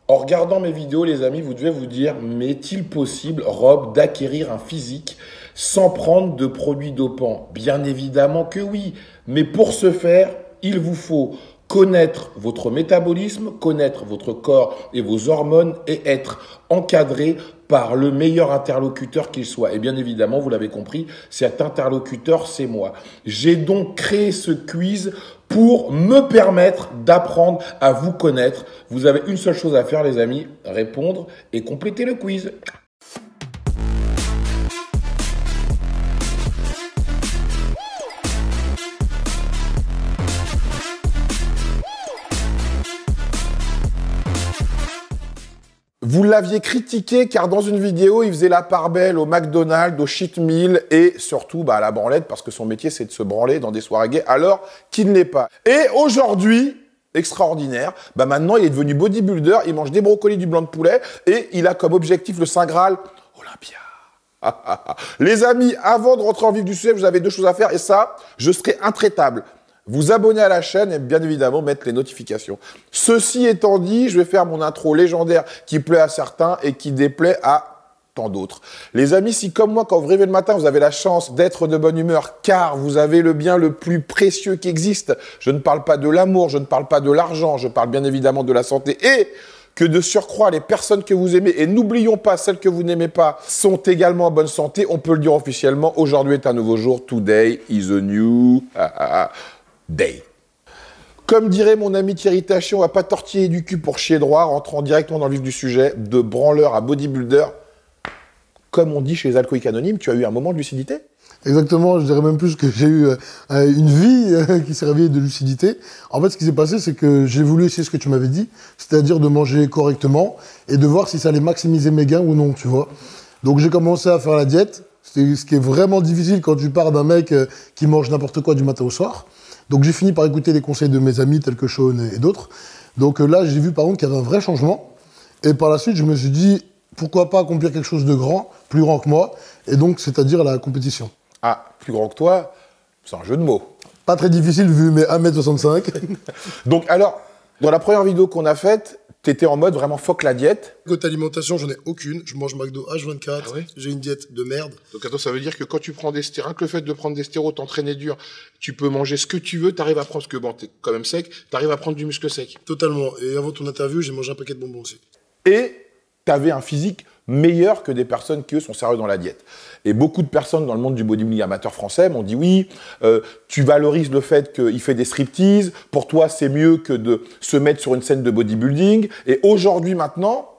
En regardant mes vidéos, les amis, vous devez vous dire, mais est-il possible, Rob, d'acquérir un physique sans prendre de produits dopants? Bien évidemment que oui, mais pour ce faire, il vous faut connaître votre métabolisme, connaître votre corps et vos hormones et être encadré par le meilleur interlocuteur qu'il soit. Et bien évidemment, vous l'avez compris, cet interlocuteur, c'est moi. J'ai donc créé ce quiz pour me permettre d'apprendre à vous connaître. Vous avez une seule chose à faire, les amis, répondre et compléter le quiz. Vous l'aviez critiqué car dans une vidéo, il faisait la part belle au McDonald's, au cheat meal et surtout à la branlette parce que son métier c'est de se branler dans des soirées gays alors qu'il ne l'est pas. Et aujourd'hui, extraordinaire, maintenant il est devenu bodybuilder, il mange des brocolis, du blanc de poulet et il a comme objectif le Saint Graal, Olympia. Les amis, avant de rentrer en vif du sujet, vous avez deux choses à faire et ça, je serai intraitable. Vous abonner à la chaîne et bien évidemment mettre les notifications. Ceci étant dit, je vais faire mon intro légendaire qui plaît à certains et qui déplaît à tant d'autres. Les amis, si comme moi, quand vous rêvez le matin, vous avez la chance d'être de bonne humeur car vous avez le bien le plus précieux qui existe, je ne parle pas de l'amour, je ne parle pas de l'argent, je parle bien évidemment de la santé et que de surcroît, les personnes que vous aimez, et n'oublions pas celles que vous n'aimez pas, sont également en bonne santé, on peut le dire officiellement, aujourd'hui est un nouveau jour, today is a new... day. Comme dirait mon ami Thierry Taché, on va pas tortiller du cul pour chier droit, rentrant directement dans le vif du sujet, de branleur à bodybuilder. Comme on dit chez les alcooliques anonymes, tu as eu un moment de lucidité? Exactement, je dirais même plus que j'ai eu une vie qui s'est réveillée de lucidité. En fait, ce qui s'est passé, c'est que j'ai voulu essayer ce que tu m'avais dit, c'est-à-dire de manger correctement et de voir si ça allait maximiser mes gains ou non, tu vois. Donc j'ai commencé à faire la diète, ce qui est vraiment difficile quand tu pars d'un mec qui mange n'importe quoi du matin au soir. Donc j'ai fini par écouter les conseils de mes amis tels que Sean et d'autres. Donc là, j'ai vu par contre qu'il y avait un vrai changement. Et par la suite, je me suis dit, pourquoi pas accomplir quelque chose de grand, plus grand que moi, et donc c'est-à-dire la compétition. Ah, plus grand que toi, c'est un jeu de mots. Pas très difficile vu mes 1m65. Donc alors, dans la première vidéo qu'on a faite, t'étais en mode vraiment fuck la diète. Côté alimentation, j'en ai aucune. Je mange McDo H24. Ah oui, j'ai une diète de merde. Donc attends, ça veut dire que quand tu prends des stéroïdes, que le fait de prendre des stéroïdes, t'entraîner dur, tu peux manger ce que tu veux, t'arrives à prendre ce que, bon, t'es quand même sec, t'arrives à prendre du muscle sec. Totalement. Et avant ton interview, j'ai mangé un paquet de bonbons aussi. Et t'avais un physique meilleur que des personnes qui, eux, sont sérieux dans la diète. Et beaucoup de personnes dans le monde du bodybuilding amateur français m'ont dit oui, tu valorises le fait qu'il fait des striptease, pour toi c'est mieux que de se mettre sur une scène de bodybuilding, et aujourd'hui maintenant,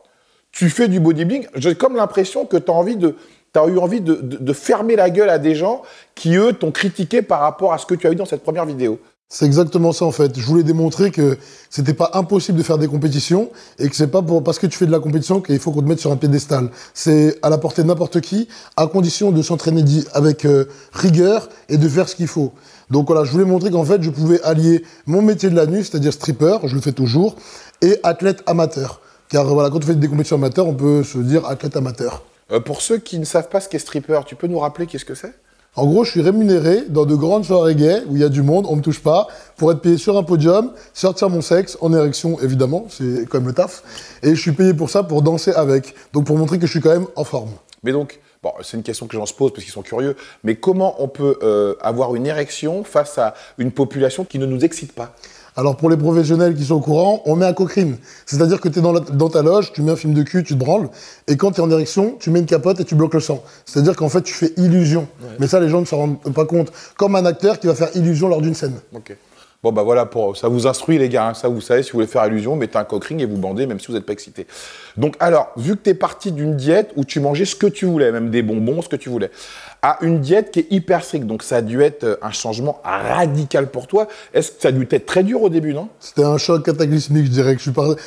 tu fais du bodybuilding, j'ai comme l'impression que tu as eu envie de fermer la gueule à des gens qui, eux, t'ont critiqué par rapport à ce que tu as eu dans cette première vidéo. C'est exactement ça en fait. Je voulais démontrer que c'était pas impossible de faire des compétitions et que c'est pas parce que tu fais de la compétition qu'il faut qu'on te mette sur un piédestal. C'est à la portée de n'importe qui, à condition de s'entraîner avec rigueur et de faire ce qu'il faut. Donc voilà, je voulais montrer qu'en fait je pouvais allier mon métier de la nuit, c'est-à-dire stripper, je le fais toujours, et athlète amateur. Car voilà, quand on fait des compétitions amateurs, on peut se dire athlète amateur. Pour ceux qui ne savent pas ce qu'est stripper, tu peux nous rappeler qu'est-ce que c'est ? En gros, je suis rémunéré dans de grandes soirées gays où il y a du monde, on me touche pas, pour être payé sur un podium, sortir mon sexe, en érection évidemment, c'est quand même le taf. Et je suis payé pour ça, pour danser avec. Donc pour montrer que je suis quand même en forme. Mais donc, bon, c'est une question que les gens se posent parce qu'ils sont curieux, mais comment on peut avoir une érection face à une population qui ne nous excite pas ? Alors pour les professionnels qui sont au courant, on met un coquerine. C'est-à-dire que tu es dans ta loge, tu mets un film de cul, tu te branles, et quand tu es en érection, tu mets une capote et tu bloques le sang. C'est-à-dire qu'en fait, tu fais illusion. Ouais. Mais ça, les gens ne s'en rendent pas compte. Comme un acteur qui va faire illusion lors d'une scène. Ok. Bon, bah voilà, ça vous instruit les gars, hein. Ça vous savez, si vous voulez faire illusion, mettez un coquering et vous bandez, même si vous n'êtes pas excité. Donc alors, vu que tu es parti d'une diète où tu mangeais ce que tu voulais, même des bonbons, ce que tu voulais, à une diète qui est hyper stricte, donc ça a dû être un changement radical pour toi. Est-ce que ça a dû être très dur au début, non ? C'était un choc cataclysmique, je dirais.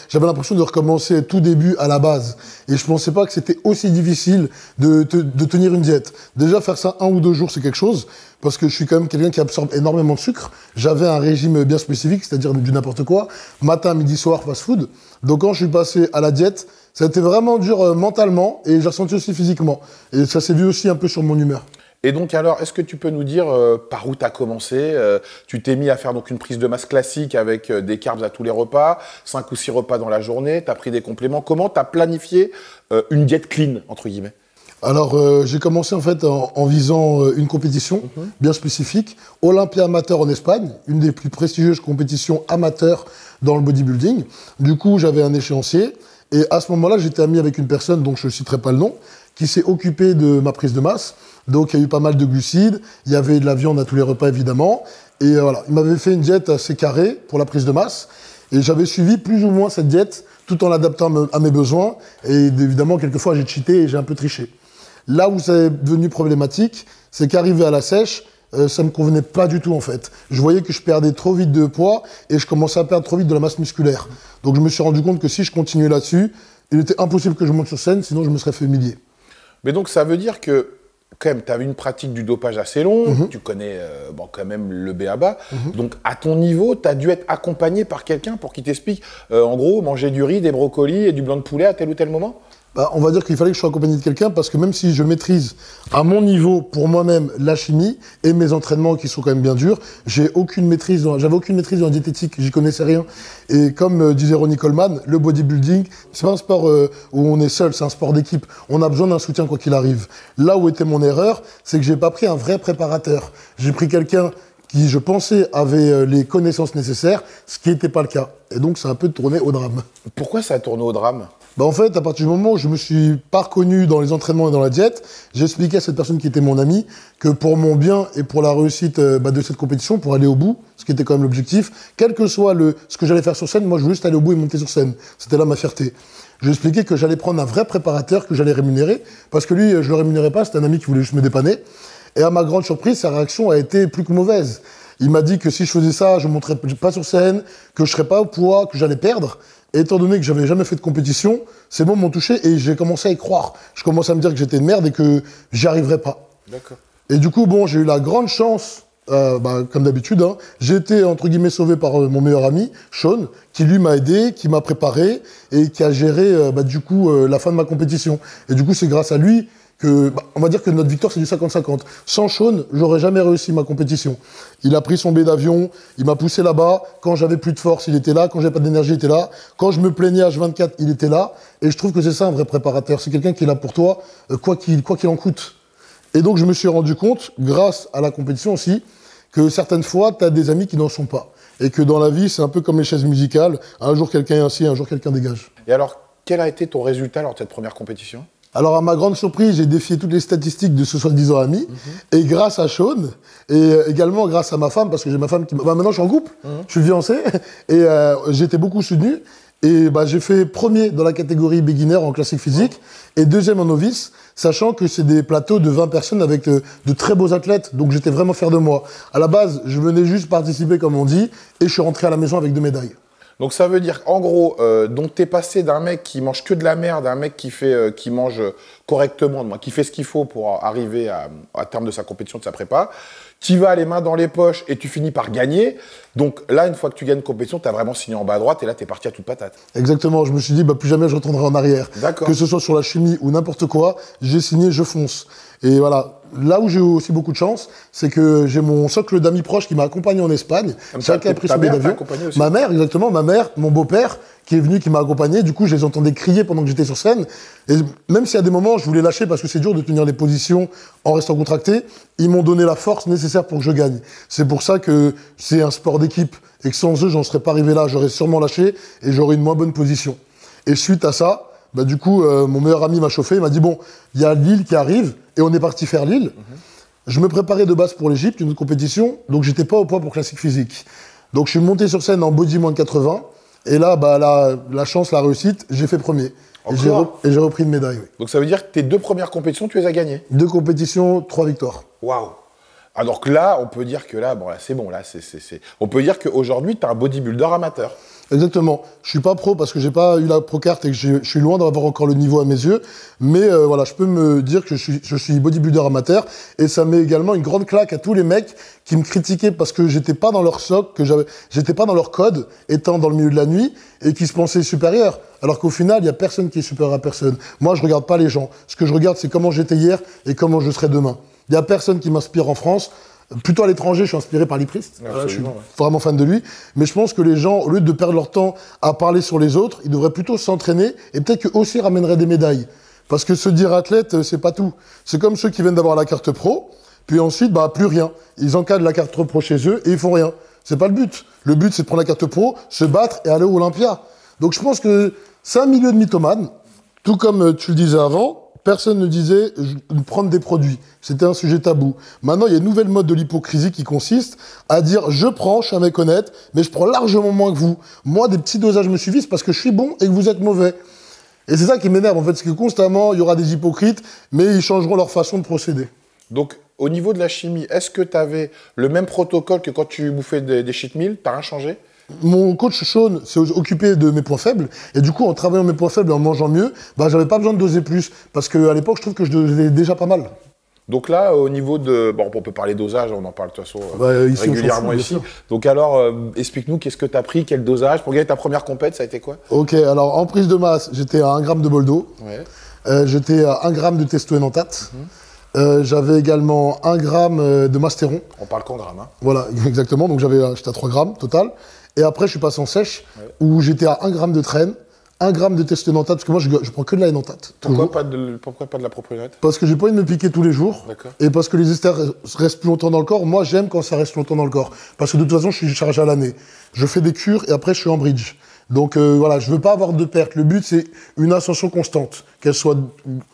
J'avais l'impression de recommencer tout début à la base. Et je pensais pas que c'était aussi difficile de tenir une diète. Déjà, faire ça 1 ou 2 jours, c'est quelque chose. Parce que je suis quand même quelqu'un qui absorbe énormément de sucre. J'avais un régime bien spécifique, c'est-à-dire du n'importe quoi. Matin, midi, soir, fast-food. Donc quand je suis passé à la diète, ça a été vraiment dur mentalement et j'ai ressenti aussi physiquement. Et ça s'est vu aussi un peu sur mon humeur. Et donc alors, est-ce que tu peux nous dire par où tu as commencé? Tu t'es mis à faire donc une prise de masse classique avec des carbs à tous les repas, 5 ou 6 repas dans la journée, tu as pris des compléments. Comment tu as planifié une diète clean, entre guillemets? Alors, j'ai commencé en fait en visant une compétition bien spécifique, Olympia Amateur en Espagne, une des plus prestigieuses compétitions amateurs dans le bodybuilding. Du coup, j'avais un échéancier et à ce moment-là, j'étais ami avec une personne dont je ne citerai pas le nom, qui s'est occupée de ma prise de masse. Donc, il y a eu pas mal de glucides, il y avait de la viande à tous les repas évidemment. Et voilà, il m'avait fait une diète assez carrée pour la prise de masse et j'avais suivi plus ou moins cette diète tout en l'adaptant à mes besoins. Et évidemment, quelquefois, j'ai cheaté et j'ai un peu triché. Là où c'est devenu problématique, c'est qu'arrivé à la sèche, ça me convenait pas du tout en fait. Je voyais que je perdais trop vite de poids et je commençais à perdre trop vite de la masse musculaire. Donc je me suis rendu compte que si je continuais là-dessus, il était impossible que je monte sur scène, sinon je me serais fait humilier. Mais donc ça veut dire que quand même, tu avais une pratique du dopage assez longue, tu connais quand même le b.a.-ba. Donc à ton niveau, tu as dû être accompagné par quelqu'un pour qu'il t'explique, en gros, manger du riz, des brocolis et du blanc de poulet à tel ou tel moment? Bah, on va dire qu'il fallait que je sois accompagné de quelqu'un parce que même si je maîtrise à mon niveau pour moi-même la chimie et mes entraînements qui sont quand même bien durs, j'avais aucune maîtrise dans la diététique, j'y connaissais rien. Et comme disait Ronnie Coleman, le bodybuilding, c'est pas un sport où on est seul, c'est un sport d'équipe. On a besoin d'un soutien quoi qu'il arrive. Là où était mon erreur, c'est que j'ai pas pris un vrai préparateur. J'ai pris quelqu'un qui, je pensais, avait les connaissances nécessaires, ce qui n'était pas le cas. Et donc, ça a un peu tourné au drame. Pourquoi ça a tourné au drame? Bah en fait, à partir du moment où je me suis pas reconnu dans les entraînements et dans la diète, j'ai expliqué à cette personne qui était mon ami que pour mon bien et pour la réussite de cette compétition, pour aller au bout, ce qui était quand même l'objectif, quel que soit ce que j'allais faire sur scène, moi je voulais juste aller au bout et monter sur scène. C'était là ma fierté. Je lui ai expliqué que j'allais prendre un vrai préparateur que j'allais rémunérer, parce que lui, je le rémunérais pas, c'était un ami qui voulait juste me dépanner. Et à ma grande surprise, sa réaction a été plus que mauvaise. Il m'a dit que si je faisais ça, je ne monterais pas sur scène, que je serais pas au poids, que j'allais perdre. Et étant donné que j'avais jamais fait de compétition, ces mots m'ont touché et j'ai commencé à y croire. Je commençais à me dire que j'étais une merde et que j'y arriverais pas. D'accord. Et du coup, bon, j'ai eu la grande chance, comme d'habitude, hein, j'ai été entre guillemets sauvé par mon meilleur ami, Sean, qui lui m'a aidé, qui m'a préparé et qui a géré la fin de ma compétition. Et du coup, c'est grâce à lui que, on va dire que notre victoire, c'est du 50-50. Sans Sean, j'aurais jamais réussi ma compétition. Il a pris son billet d'avion, il m'a poussé là-bas. Quand j'avais plus de force, il était là. Quand j'avais pas d'énergie, il était là. Quand je me plaignais H24, il était là. Et je trouve que c'est ça un vrai préparateur. C'est quelqu'un qui est là pour toi, quoi qu'il en coûte. Et donc, je me suis rendu compte, grâce à la compétition aussi, que certaines fois, tu as des amis qui n'en sont pas. Et que dans la vie, c'est un peu comme les chaises musicales. Un jour, quelqu'un est assis, un jour, quelqu'un dégage. Et alors, quel a été ton résultat lors de cette première compétition? Alors, à ma grande surprise, j'ai défié toutes les statistiques de ce soi-disant ami. Et grâce à Sean, et également grâce à ma femme, parce que j'ai ma femme qui... maintenant, je suis en couple, je suis fiancé, et j'ai été beaucoup soutenu. Et j'ai fait premier dans la catégorie beginner en classique physique, et deuxième en novice, sachant que c'est des plateaux de 20 personnes avec de très beaux athlètes. Donc, j'étais vraiment fier de moi. À la base, je venais juste participer, comme on dit, et je suis rentré à la maison avec 2 médailles. Donc ça veut dire, en gros, donc t'es passé d'un mec qui mange que de la merde à un mec qui mange correctement, qui fait ce qu'il faut pour arriver à terme de sa compétition, de sa prépa. Tu vas les mains dans les poches et tu finis par gagner. Donc là, une fois que tu gagnes une compétition, tu as vraiment signé en bas à droite et là, tu es parti à toute patate. Exactement. Je me suis dit, plus jamais je retournerai en arrière. D'accord. Que ce soit sur la chimie ou n'importe quoi, j'ai signé, je fonce. Et voilà. Là où j'ai aussi beaucoup de chance, c'est que j'ai mon socle d'amis proches qui m'a accompagné en Espagne. C'est qui a pris son billet d'avion. Ma mère, exactement, ma mère, mon beau-père, qui est venu, qui m'a accompagné. Du coup, je les entendais crier pendant que j'étais sur scène. Et même s'il y a des moments, je voulais lâcher parce que c'est dur de tenir les positions en restant contracté, ils m'ont donné la force nécessaire pour que je gagne. C'est pour ça que c'est un sport d'équipe et que sans eux, j'en serais pas arrivé là. J'aurais sûrement lâché et j'aurais une moins bonne position. Et suite à ça, du coup, mon meilleur ami m'a chauffé, il m'a dit, bon, il y a Lille qui arrive, et on est parti faire Lille. Je me préparais de base pour l'Égypte, une autre compétition, donc j'étais pas au poids pour classique physique. Donc je suis monté sur scène en body moins de 80, et là, la chance, la réussite, j'ai fait premier. Et j'ai repris une médaille, oui. Donc ça veut dire que tes 2 premières compétitions, tu les as gagnées? 2 compétitions, 3 victoires. Waouh! Alors que là, on peut dire que là, c'est bon, là, on peut dire qu'aujourd'hui, tu es un bodybuilder amateur. Exactement. Je suis pas pro parce que j'ai pas eu la pro carte et que je suis loin d'avoir encore le niveau à mes yeux. Mais voilà, je peux me dire que je suis bodybuilder amateur et ça met également une grande claque à tous les mecs qui me critiquaient parce que j'étais pas dans leur socle, j'étais pas dans leur code, étant dans le milieu de la nuit et qui se pensaient supérieurs. Alors qu'au final, il y a personne qui est supérieur à personne. Moi, je regarde pas les gens. Ce que je regarde, c'est comment j'étais hier et comment je serai demain. Il n'y a personne qui m'inspire en France. Plutôt à l'étranger, je suis inspiré par Liprist. Je suis vraiment fan de lui. Mais je pense que les gens, au lieu de perdre leur temps à parler sur les autres, ils devraient plutôt s'entraîner et peut-être qu'eux aussi ramèneraient des médailles. Parce que se dire athlète, c'est pas tout. C'est comme ceux qui viennent d'avoir la carte pro, puis ensuite, plus rien. Ils encadrent la carte pro chez eux et ils font rien. C'est pas le but. Le but, c'est de prendre la carte pro, se battre et aller au Olympia. Donc je pense que c'est un milieu de mythomanes. Tout comme tu le disais avant, personne ne disait de prendre des produits. C'était un sujet tabou. Maintenant, il y a une nouvelle mode de l'hypocrisie qui consiste à dire je prends, je suis un mec honnête, mais je prends largement moins que vous. Moi, des petits dosages me suffisent parce que je suis bon et que vous êtes mauvais. Et c'est ça qui m'énerve en fait, c'est que constamment, il y aura des hypocrites, mais ils changeront leur façon de procéder. Donc, au niveau de la chimie, est-ce que tu avais le même protocole que quand tu bouffais des cheat meals? T'as rien changé? Mon coach Sean s'est occupé de mes points faibles, et du coup, en travaillant mes points faibles et en mangeant mieux, j'avais pas besoin de doser plus, parce qu'à l'époque, je trouve que je dosais déjà pas mal. Donc là, au niveau de... Bon, on peut parler dosage, on en parle de toute façon ici, régulièrement ici. Donc alors, explique-nous, qu'est-ce que tu as pris, quel dosage? Pour gagner ta première compète, ça a été quoi? Ok, alors en prise de masse, j'étais à 1 gramme de boldo, j'étais à 1 gramme de testoénantate, j'avais également 1 gramme de mastéron. On parle qu'en grammes, hein. Voilà, exactement, donc j'étais à 3 grammes total. Et après, je suis passé en sèche, où j'étais à 1 gramme de traîne, 1 gramme de testoénantate, parce que moi, je prends que de la énantate. Pourquoi pas de la propionate? Parce que j'ai pas envie de me piquer tous les jours, et parce que les esters restent plus longtemps dans le corps. Moi, j'aime quand ça reste longtemps dans le corps, parce que de toute façon, je suis chargé à l'année. Je fais des cures, et après, je suis en bridge. Donc voilà, je veux pas avoir de perte. Le but, c'est une ascension constante, qu'elle soit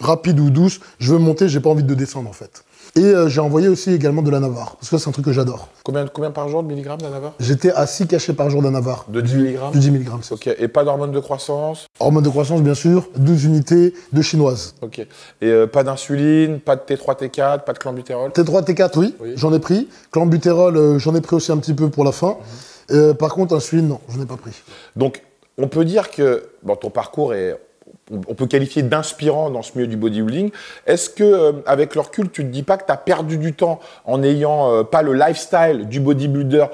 rapide ou douce. Je veux monter, j'ai pas envie de descendre, en fait. Et j'ai envoyé aussi également de la Navarre, parce que c'est un truc que j'adore. Combien par jour de milligrammes de la Navarre? J'étais à 6 cachets par jour de Navarre. De 10 milligrammes? De 10 milligrammes. Ok, et pas d'hormones de croissance? Hormones de croissance, bien sûr, 12 unités de chinoise. Ok, et pas d'insuline, pas de T3, T4, pas de clenbuterol? T3, T4, oui. J'en ai pris. Clenbuterol, j'en ai pris aussi un petit peu pour la fin. Par contre, insuline, non, j'en ai pas pris. Donc, on peut dire que ton parcours est... On peut qualifier d'inspirant dans ce milieu du bodybuilding. Est-ce que, avec le recul, tu te dis pas que tu as perdu du temps en n'ayant pas le lifestyle du bodybuilder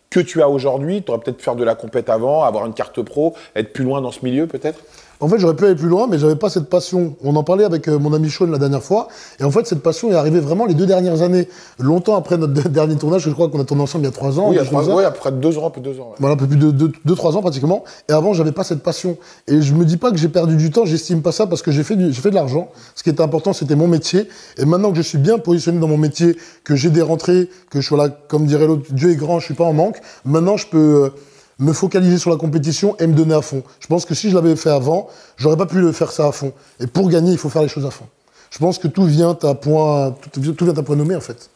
que tu as aujourd'hui? Tu aurais peut-être pu faire de la compète avant, avoir une carte pro, être plus loin dans ce milieu peut-être? En fait, j'aurais pu aller plus loin, mais j'avais pas cette passion. On en parlait avec mon ami Sean la dernière fois, et en fait, cette passion est arrivée vraiment les 2 dernières années. Longtemps après notre dernier tournage, je crois qu'on a tourné ensemble il y a 3 ans. Oui, après 2 ans, un peu 2 ans. Ouais. Voilà, un peu plus de 2-3 ans pratiquement. Et avant, j'avais pas cette passion. Et je me dis pas que j'ai perdu du temps, j'estime pas ça, parce que j'ai fait de l'argent. Ce qui était important, c'était mon métier. Et maintenant que je suis bien positionné dans mon métier, que j'ai des rentrées, que je suis là, comme dirait l'autre, Dieu est grand, je suis pas en manque. Maintenant, je peux me focaliser sur la compétition et me donner à fond. Je pense que si je l'avais fait avant, j'aurais pas pu le faire ça à fond. Et pour gagner, il faut faire les choses à fond. Je pense que tout vient à point nommé, en fait.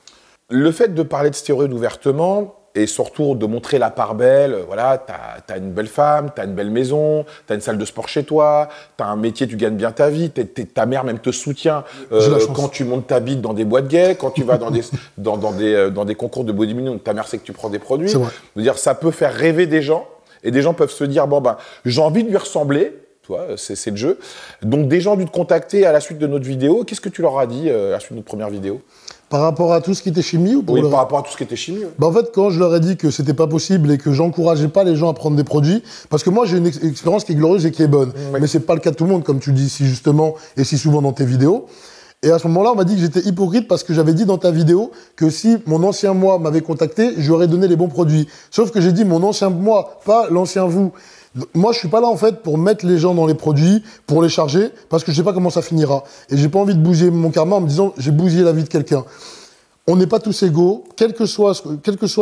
Le fait de parler de stéroïdes ouvertement, et surtout de montrer la part belle, voilà, t'as une belle femme, t'as une belle maison, t'as une salle de sport chez toi, t'as un métier, tu gagnes bien ta vie, ta mère même te soutient quand tu montes ta bite dans des boîtes gays, quand tu vas dans des concours de bodybuilding, ta mère sait que tu prends des produits. C'est vrai. Je veux dire, ça peut faire rêver des gens, et des gens peuvent se dire, j'ai envie de lui ressembler, c'est le jeu. Donc des gens ont dû te contacter à la suite de notre vidéo. Qu'est-ce que tu leur as dit à la suite de notre première vidéo? Par rapport à tout ce qui était chimie ou par rapport à tout ce qui était chimie. Ouais. En fait, quand je leur ai dit que c'était pas possible et que j'encourageais pas les gens à prendre des produits, parce que moi j'ai une expérience qui est glorieuse et qui est bonne, mais c'est pas le cas de tout le monde, comme tu le dis si justement et si souvent dans tes vidéos. Et à ce moment-là, on m'a dit que j'étais hypocrite parce que j'avais dit dans ta vidéo que si mon ancien moi m'avait contacté, je lui aurais donné les bons produits. Sauf que j'ai dit mon ancien moi, pas l'ancien vous. Moi, je suis pas là en fait pour mettre les gens dans les produits, pour les charger, parce que je sais pas comment ça finira. Et j'ai pas envie de bousiller mon karma en me disant j'ai bousillé la vie de quelqu'un. On n'est pas tous égaux, quel que soit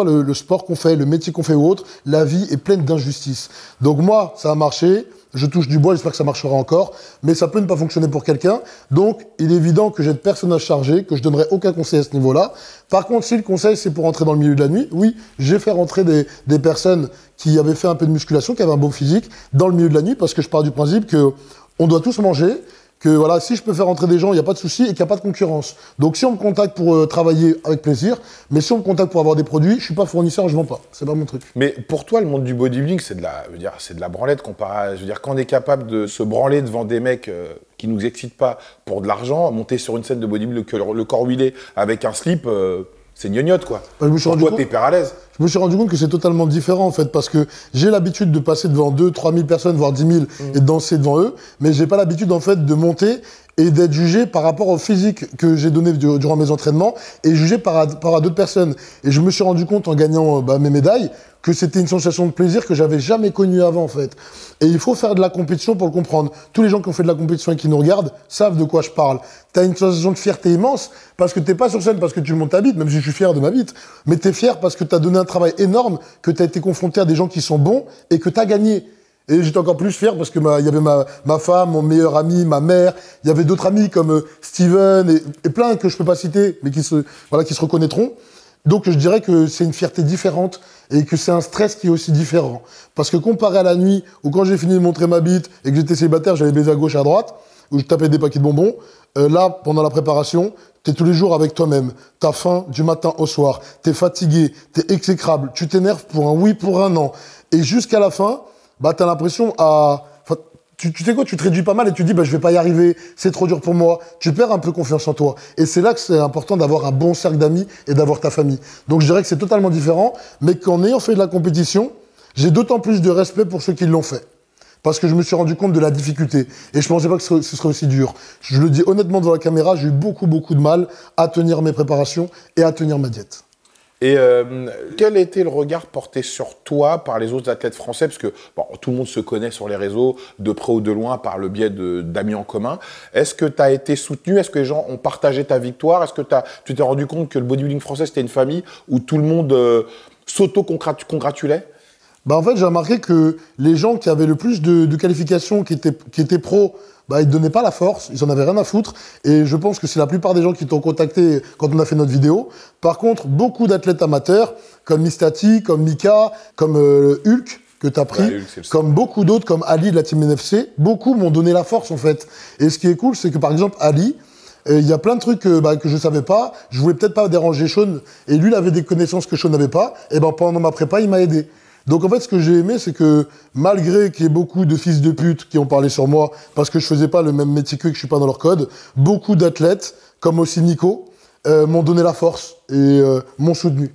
le sport qu'on fait, le métier qu'on fait ou autre, la vie est pleine d'injustices. Donc moi, ça a marché, je touche du bois, j'espère que ça marchera encore, mais ça peut ne pas fonctionner pour quelqu'un. Donc, il est évident que j'ai de personnes à charger, que je donnerai aucun conseil à ce niveau-là. Par contre, si le conseil, c'est pour rentrer dans le milieu de la nuit, oui, j'ai fait rentrer des personnes qui avaient fait un peu de musculation, qui avaient un bon physique, dans le milieu de la nuit, parce que je pars du principe que on doit tous manger, que voilà, si je peux faire rentrer des gens, il n'y a pas de souci et qu'il n'y a pas de concurrence. Donc si on me contacte pour travailler, avec plaisir, mais si on me contacte pour avoir des produits, je suis pas fournisseur, je vends pas. C'est pas mon truc. Mais pour toi, le monde du bodybuilding, c'est de la branlette comparé. Je veux dire, quand on est capable de se branler devant des mecs qui nous excitent pas pour de l'argent, monter sur une scène de bodybuilding, le corps huilé avec un slip, c'est gnognotte quoi. Toi, t'es hyper à l'aise. Je me suis rendu compte que c'est totalement différent en fait, parce que j'ai l'habitude de passer devant 2 000 3 000 personnes, voire 10 000 et de danser devant eux, mais j'ai pas l'habitude en fait de monter et d'être jugé par rapport au physique que j'ai donné durant mes entraînements et jugé par d'autres personnes. Et je me suis rendu compte en gagnant mes médailles que c'était une sensation de plaisir que j'avais jamais connue avant en fait. Et il faut faire de la compétition pour le comprendre. Tous les gens qui ont fait de la compétition et qui nous regardent savent de quoi je parle. T'as une sensation de fierté immense parce que t'es pas sur scène parce que tu montes ta bite, même si je suis fier de ma bite, mais t'es fier parce que t'as donné un travail énorme, que t'as été confronté à des gens qui sont bons et que t'as gagné. Et j'étais encore plus fier parce que il y avait ma femme, mon meilleur ami, ma mère, il y avait d'autres amis comme Steven et plein que je peux pas citer, mais qui se reconnaîtront. Donc je dirais que c'est une fierté différente et que c'est un stress qui est aussi différent. Parce que comparé à la nuit, où quand j'ai fini de montrer ma bite et que j'étais célibataire, j'avais baisé à gauche et à droite, où je tapais des paquets de bonbons, là, pendant la préparation, t'es tous les jours avec toi-même. T'as faim du matin au soir, t'es fatigué, t'es exécrable, tu t'énerves pour un oui, pour un non. Et jusqu'à la fin, t'as l'impression tu sais quoi, tu te réduis pas mal et tu dis, je vais pas y arriver, c'est trop dur pour moi. Tu perds un peu confiance en toi. Et c'est là que c'est important d'avoir un bon cercle d'amis et d'avoir ta famille. Donc je dirais que c'est totalement différent, mais qu'en ayant fait de la compétition, j'ai d'autant plus de respect pour ceux qui l'ont fait. Parce que je me suis rendu compte de la difficulté. Et je pensais pas que ce serait aussi dur. Je le dis honnêtement devant la caméra, j'ai eu beaucoup de mal à tenir mes préparations et à tenir ma diète. Et quel était le regard porté sur toi par les autres athlètes français? Parce que tout le monde se connaît sur les réseaux, de près ou de loin, par le biais d'amis en commun. Est-ce que tu as été soutenu? Est-ce que les gens ont partagé ta victoire? Est-ce que tu t'es rendu compte que le bodybuilding français, c'était une famille où tout le monde s'auto-congratulait? En fait, j'ai remarqué que les gens qui avaient le plus de qualifications, qui étaient pros, ils ne donnaient pas la force, ils en avaient rien à foutre. Et je pense que c'est la plupart des gens qui t'ont contacté quand on a fait notre vidéo. Par contre, beaucoup d'athlètes amateurs, comme Mistati, comme Mika, comme Hulk, que tu as pris, Hulk, comme beaucoup d'autres, comme Ali de la Team NFC, beaucoup m'ont donné la force en fait. Et ce qui est cool, c'est que par exemple, Ali, il y a plein de trucs que je savais pas, je voulais peut-être pas déranger Sean, et lui, il avait des connaissances que Sean n'avait pas, et pendant ma prépa, il m'a aidé. Donc en fait, ce que j'ai aimé, c'est que malgré qu'il y ait beaucoup de fils de pute qui ont parlé sur moi, parce que je faisais pas le même métier qu'eux et que je suis pas dans leur code, beaucoup d'athlètes, comme aussi Nico, m'ont donné la force et m'ont soutenu.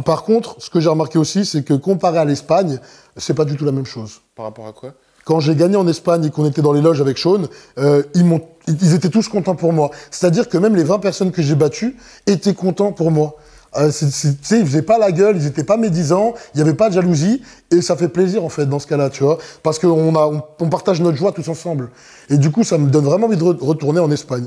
Par contre, ce que j'ai remarqué aussi, c'est que comparé à l'Espagne, c'est pas du tout la même chose. Par rapport à quoi? Quand j'ai gagné en Espagne et qu'on était dans les loges avec Sean, ils étaient tous contents pour moi. C'est-à-dire que même les 20 personnes que j'ai battues étaient contents pour moi. Ils faisaient pas la gueule, ils étaient pas médisants, il y avait pas de jalousie, et ça fait plaisir en fait dans ce cas-là, tu vois, parce qu'on partage notre joie tous ensemble. Et du coup, ça me donne vraiment envie de retourner en Espagne.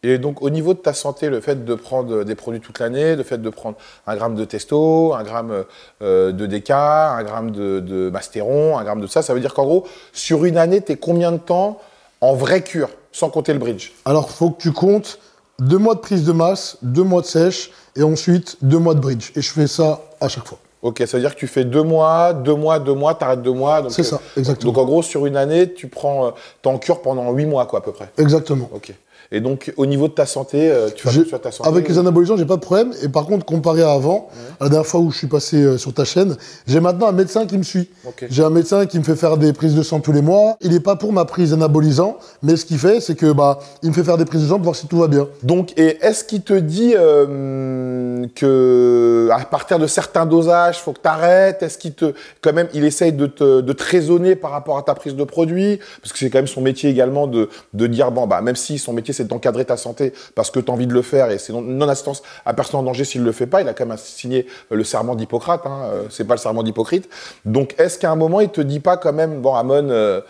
Et donc, au niveau de ta santé, le fait de prendre des produits toute l'année, le fait de prendre 1 gramme de testo, 1 gramme de DK, 1 gramme de mastéron, 1 gramme de ça veut dire qu'en gros, sur une année, t'es combien de temps en vraie cure, sans compter le bridge? Alors, faut que tu comptes 2 mois de prise de masse, 2 mois de sèche, et ensuite 2 mois de bridge. Et je fais ça à chaque fois. Ok, ça veut dire que tu fais 2 mois, 2 mois, 2 mois, t'arrêtes 2 mois. C'est ça, exactement. Donc en gros, sur une année, t'es en cure pendant 8 mois, quoi, à peu près. Exactement. Ok. Et donc, au niveau de ta santé, tu fais attention à ta santé? Avec les anabolisants, j'ai pas de problème. Et par contre, comparé à avant, la dernière fois où je suis passé sur ta chaîne, j'ai maintenant un médecin qui me suit. Okay. J'ai un médecin qui me fait faire des prises de sang tous les mois. Il n'est pas pour ma prise d'anabolisant, mais ce qu'il fait, c'est que il me fait faire des prises de sang pour voir si tout va bien. Donc, et est-ce qu'il te dit que à partir de certains dosages, faut que tu arrêtes? Est-ce qu'il quand même, il essaye de te raisonner par rapport à ta prise de produit? Parce que c'est quand même son métier également de dire, même si son métier, c'est d'encadrer ta santé parce que tu as envie de le faire et c'est non-assistance à personne en danger s'il ne le fait pas. Il a quand même signé le serment d'Hippocrate, c'est pas le serment d'Hypocrite. Donc, est-ce qu'à un moment, il te dit pas quand même, Amon,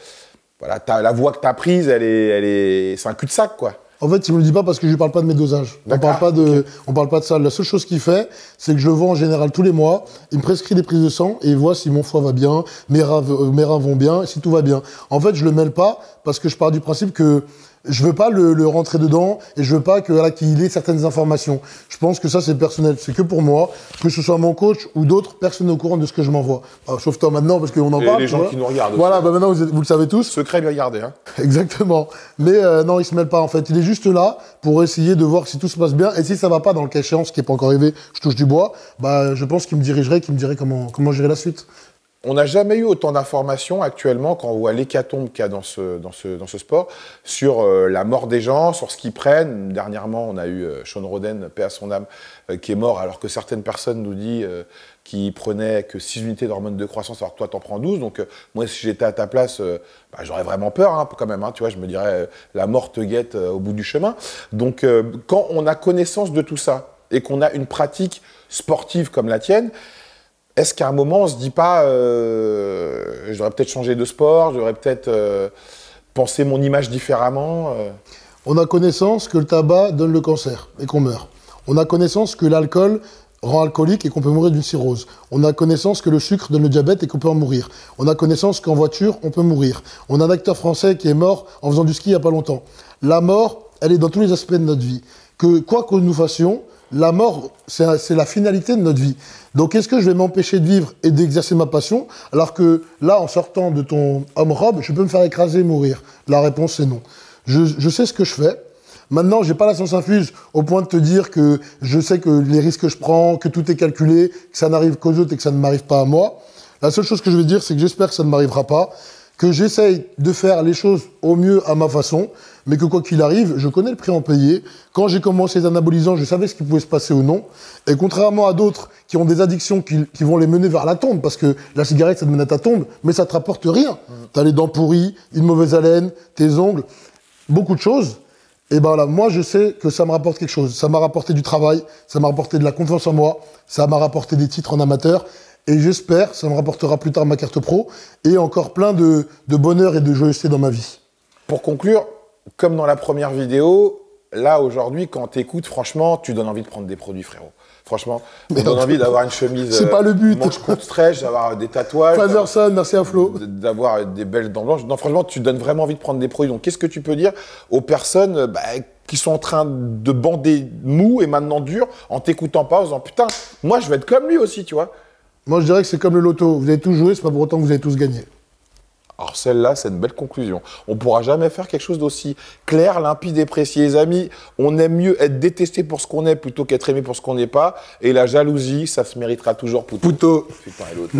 la voie que tu as prise, c'est un cul-de-sac, quoi? En fait, il me le dit pas parce que je lui parle pas de mes dosages. On parle pas de ça. La seule chose qu'il fait, c'est que je le vois en général tous les mois. Il me prescrit des prises de sang et il voit si mon foie va bien, mes reins vont bien, si tout va bien. En fait, je le mêle pas parce que je pars du principe que je veux pas le rentrer dedans et je veux pas qu'il ait certaines informations. Je pense que ça, c'est personnel. C'est que pour moi, que ce soit mon coach ou d'autres, personne n'est au courant de ce que je m'envoie. Sauf toi maintenant, parce qu'on en parle. Et les gens qui nous regardent. Voilà, maintenant, vous le savez tous. Secret bien gardé, hein. Exactement. Mais non, il se mêle pas, en fait. Il est juste là pour essayer de voir si tout se passe bien. Et si ça va pas dans le cas échéant, ce qui n'est pas encore arrivé, je touche du bois, je pense qu'il me dirigerait, qu'il me dirait comment gérer la suite. On n'a jamais eu autant d'informations actuellement quand on voit l'hécatombe qu'il y a dans ce sport sur la mort des gens, sur ce qu'ils prennent. Dernièrement, on a eu Sean Roden, paix à son âme, qui est mort alors que certaines personnes nous qui prenait que 6 unités d'hormones de croissance, alors que toi, t'en prends 12. Donc, moi, si j'étais à ta place, j'aurais vraiment peur, hein, quand même. Hein, tu vois, je me dirais, la mort te guette au bout du chemin. Donc, quand on a connaissance de tout ça et qu'on a une pratique sportive comme la tienne, est-ce qu'à un moment, on se dit pas, je devrais peut-être changer de sport, je devrais peut-être penser mon image différemment On a connaissance que le tabac donne le cancer et qu'on meurt. On a connaissance que l'alcool rend alcoolique et qu'on peut mourir d'une cirrhose. On a connaissance que le sucre donne le diabète et qu'on peut en mourir. On a connaissance qu'en voiture, on peut mourir. On a un acteur français qui est mort en faisant du ski il n'y a pas longtemps. La mort, elle est dans tous les aspects de notre vie. Que quoi que nous fassions, la mort, c'est la finalité de notre vie. Donc, est-ce que je vais m'empêcher de vivre et d'exercer ma passion, alors que là, en sortant de ton homme-robe, je peux me faire écraser et mourir? La réponse, c'est non. Je sais ce que je fais. Maintenant, j'ai pas la science infuse au point de te dire que je sais que les risques que je prends, que tout est calculé, que ça n'arrive qu'aux autres et que ça ne m'arrive pas à moi. La seule chose que je vais dire, c'est que j'espère que ça ne m'arrivera pas, que j'essaye de faire les choses au mieux à ma façon, mais que quoi qu'il arrive, je connais le prix à en payer. Quand j'ai commencé les anabolisants, je savais ce qui pouvait se passer ou non. Et contrairement à d'autres qui ont des addictions qui vont les mener vers la tombe, parce que la cigarette, ça te mène à ta tombe, mais ça te rapporte rien. T'as les dents pourries, une mauvaise haleine, tes ongles, beaucoup de choses. Et ben là, moi, je sais que ça me rapporte quelque chose. Ça m'a rapporté du travail, ça m'a rapporté de la confiance en moi, ça m'a rapporté des titres en amateur. Et j'espère, ça me rapportera plus tard ma carte pro et encore plein de bonheur et de joyeuseté dans ma vie. Pour conclure, comme dans la première vidéo, là, aujourd'hui, quand t'écoutes, franchement, tu donnes envie de prendre des produits, frérot. Franchement, tu donnes envie d'avoir une chemise c'est pas le but. Manche courte stretch, d'avoir des tatouages. Fatherson, merci à Flo. D'avoir des belles dents blanches. Non, franchement, tu donnes vraiment envie de prendre des produits. Donc, qu'est-ce que tu peux dire aux personnes qui sont en train de bander mou et maintenant dur en t'écoutant pas, en disant putain, moi, je vais être comme lui aussi, tu vois. Moi, je dirais que c'est comme le loto. Vous avez tous joué, c'est pas pour autant que vous avez tous gagné. Alors celle-là, c'est une belle conclusion. On ne pourra jamais faire quelque chose d'aussi clair, limpide et précis. Les amis, on aime mieux être détesté pour ce qu'on est plutôt qu'être aimé pour ce qu'on n'est pas. Et la jalousie, ça se méritera toujours Pouto. Pouto. Putain, et l'autre.